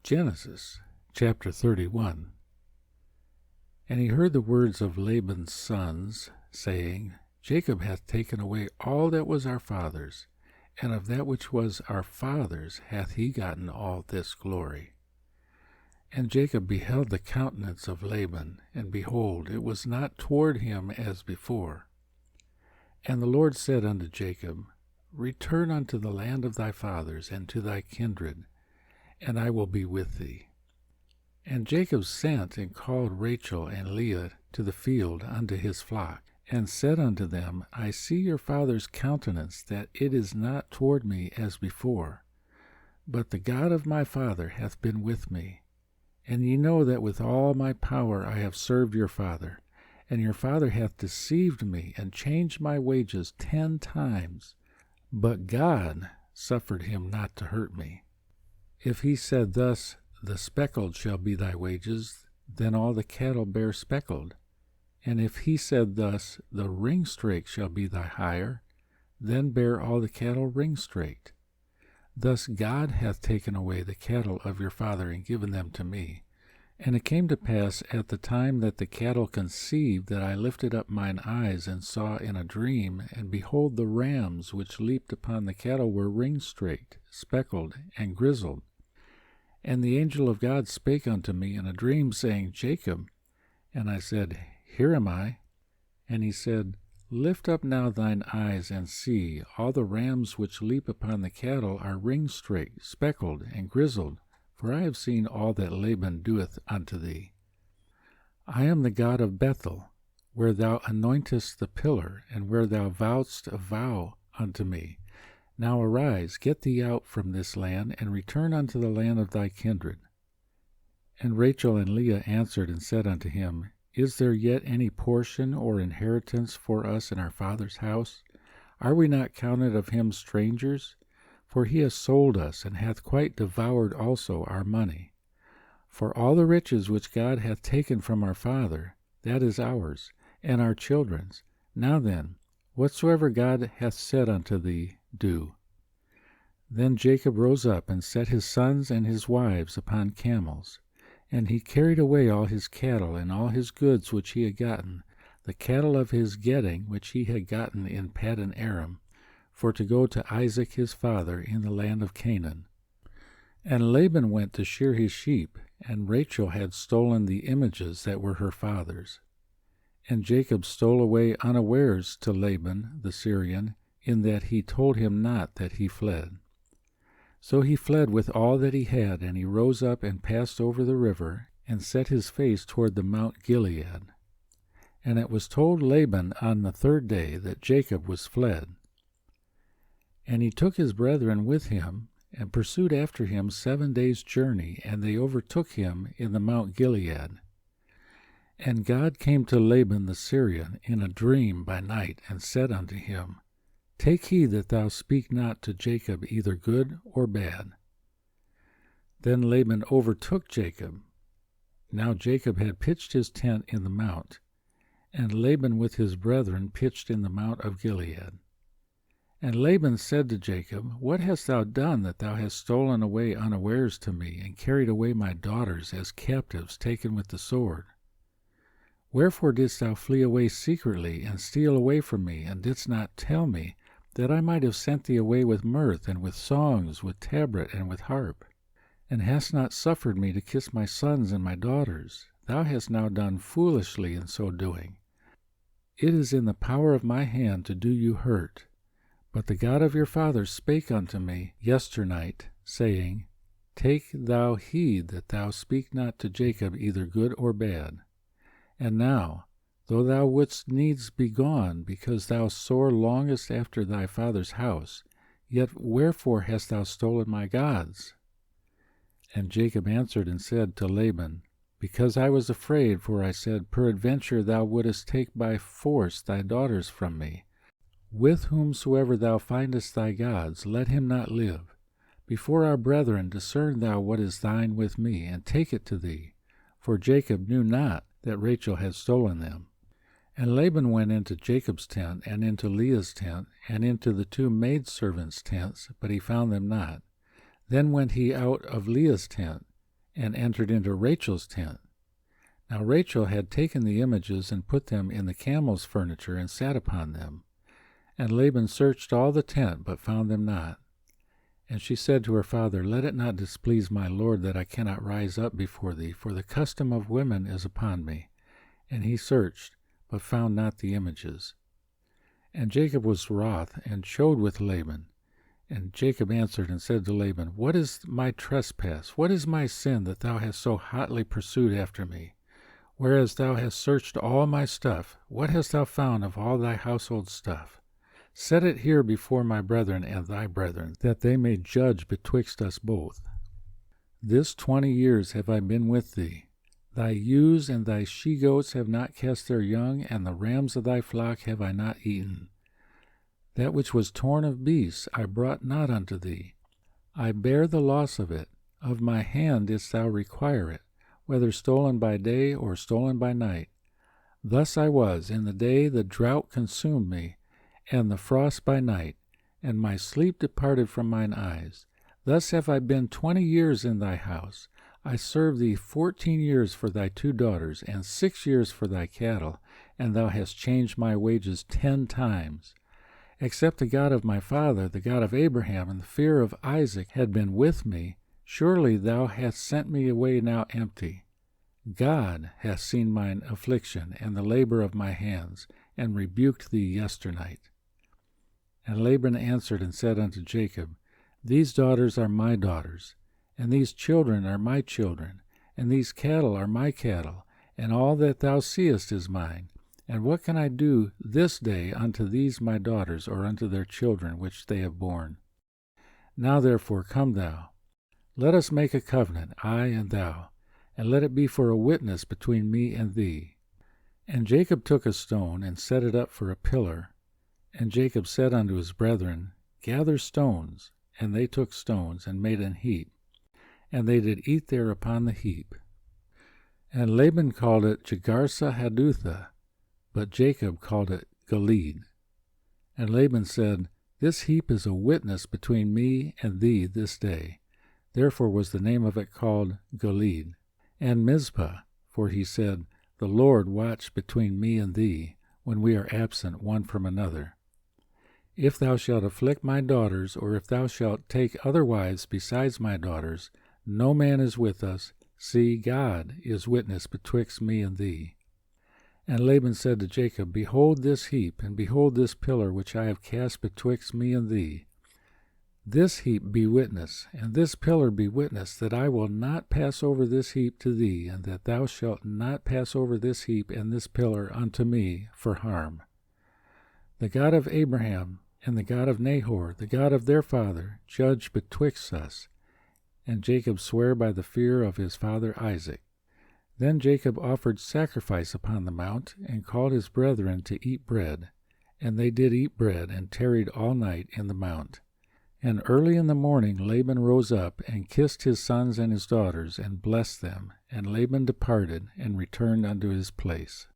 Genesis chapter 31. And he heard the words of Laban's sons, saying, Jacob hath taken away all that was our father's, and of that which was our father's hath he gotten all this glory. And Jacob beheld the countenance of Laban, and behold, it was not toward him as before. And the Lord said unto Jacob, Return unto the land of thy fathers, and to thy kindred, and I will be with thee. And Jacob sent and called Rachel and Leah to the field unto his flock, and said unto them, I see your father's countenance, that it is not toward me as before, but the God of my father hath been with me. And ye know that with all my power I have served your father, and your father hath deceived me, and changed my wages 10 times. But God suffered him not to hurt me. If he said thus, The speckled shall be thy wages, then all the cattle bear speckled. And if he said thus, The ringstraked shall be thy hire, then bear all the cattle ringstraked. Thus God hath taken away the cattle of your father, and given them to me. And it came to pass at the time that the cattle conceived, that I lifted up mine eyes, and saw in a dream, and behold, the rams which leaped upon the cattle were ringstraked, speckled, and grizzled. And the angel of God spake unto me in a dream, saying, Jacob. And I said, Here am I. And he said, Lift up now thine eyes, and see, all the rams which leap upon the cattle are ringstraked, speckled, and grizzled, for I have seen all that Laban doeth unto thee. I am the God of Bethel, where thou anointest the pillar, and where thou vowedst a vow unto me. Now arise, get thee out from this land, and return unto the land of thy kindred. And Rachel and Leah answered and said unto him, Is there yet any portion or inheritance for us in our father's house? Are we not counted of him strangers? For he has sold us, and hath quite devoured also our money. For all the riches which God hath taken from our father, that is ours, and our children's. Now then, whatsoever God hath said unto thee, do. Then Jacob rose up, and set his sons and his wives upon camels. And he carried away all his cattle, and all his goods which he had gotten, the cattle of his getting which he had gotten in Paddan Aram, for to go to Isaac his father in the land of Canaan. And Laban went to shear his sheep, and Rachel had stolen the images that were her father's. And Jacob stole away unawares to Laban the Syrian, in that he told him not that he fled. So he fled with all that he had, and he rose up and passed over the river, and set his face toward the Mount Gilead. And it was told Laban on the 3rd day that Jacob was fled. And he took his brethren with him, and pursued after him 7 days' journey, and they overtook him in the Mount Gilead. And God came to Laban the Syrian in a dream by night, and said unto him, Take heed that thou speak not to Jacob either good or bad. Then Laban overtook Jacob. Now Jacob had pitched his tent in the mount, and Laban with his brethren pitched in the Mount of Gilead. And Laban said to Jacob, What hast thou done, that thou hast stolen away unawares to me, and carried away my daughters as captives taken with the sword? Wherefore didst thou flee away secretly, and steal away from me, and didst not tell me, that I might have sent thee away with mirth, and with songs, with tabret, and with harp? And hast not suffered me to kiss my sons and my daughters? Thou hast now done foolishly in so doing. It is in the power of my hand to do you hurt. But the God of your fathers spake unto me yesternight, saying, Take thou heed that thou speak not to Jacob either good or bad. And now, though thou wouldst needs be gone, because thou sore longest after thy father's house, yet wherefore hast thou stolen my gods? And Jacob answered and said to Laban, Because I was afraid, for I said, Peradventure thou wouldest take by force thy daughters from me. With whomsoever thou findest thy gods, let him not live. Before our brethren discern thou what is thine with me, and take it to thee. For Jacob knew not that Rachel had stolen them. And Laban went into Jacob's tent, and into Leah's tent, and into the 2 maidservants' tents, but he found them not. Then went he out of Leah's tent, and entered into Rachel's tent. Now Rachel had taken the images and put them in the camel's furniture and sat upon them. And Laban searched all the tent, but found them not. And she said to her father, Let it not displease my lord that I cannot rise up before thee, for the custom of women is upon me. And he searched, but found not the images. And Jacob was wroth, and showed with Laban. And Jacob answered and said to Laban, What is my trespass? What is my sin that thou hast so hotly pursued after me? Whereas thou hast searched all my stuff, what hast thou found of all thy household stuff? Set it here before my brethren and thy brethren, that they may judge betwixt us both. This 20 years have I been with thee. Thy ewes and thy she-goats have not cast their young, and the rams of thy flock have I not eaten. That which was torn of beasts I brought not unto thee. I bear the loss of it. Of my hand didst thou require it, whether stolen by day or stolen by night. Thus I was, in the day the drought consumed me, and the frost by night, and my sleep departed from mine eyes. Thus have I been 20 years in thy house. I served thee 14 years for thy 2 daughters, and 6 years for thy cattle, and thou hast changed my wages 10 times. Except the God of my father, the God of Abraham, and the fear of Isaac had been with me, surely thou hast sent me away now empty. God hath seen mine affliction and the labor of my hands, and rebuked thee yesternight. And Laban answered and said unto Jacob, These daughters are my daughters, and these children are my children, and these cattle are my cattle, and all that thou seest is mine. And what can I do this day unto these my daughters, or unto their children which they have borne? Now therefore come thou, let us make a covenant, I and thou, and let it be for a witness between me and thee. And Jacob took a stone, and set it up for a pillar. And Jacob said unto his brethren, Gather stones. And they took stones, and made an heap. And they did eat there upon the heap. And Laban called it Jegarsahadutha, but Jacob called it Gilead. And Laban said, This heap is a witness between me and thee this day. Therefore was the name of it called Gilead. And Mizpah, for he said, The Lord watch between me and thee, when we are absent one from another. If thou shalt afflict my daughters, or if thou shalt take other wives besides my daughters, no man is with us. See, God is witness betwixt me and thee. And Laban said to Jacob, Behold this heap, and behold this pillar which I have cast betwixt me and thee. This heap be witness, and this pillar be witness, that I will not pass over this heap to thee, and that thou shalt not pass over this heap and this pillar unto me for harm. The God of Abraham and the God of Nahor, the God of their father, judge betwixt us. And Jacob sware by the fear of his father Isaac. Then Jacob offered sacrifice upon the mount, and called his brethren to eat bread. And they did eat bread, and tarried all night in the mount. And early in the morning Laban rose up, and kissed his sons and his daughters, and blessed them. And Laban departed, and returned unto his place.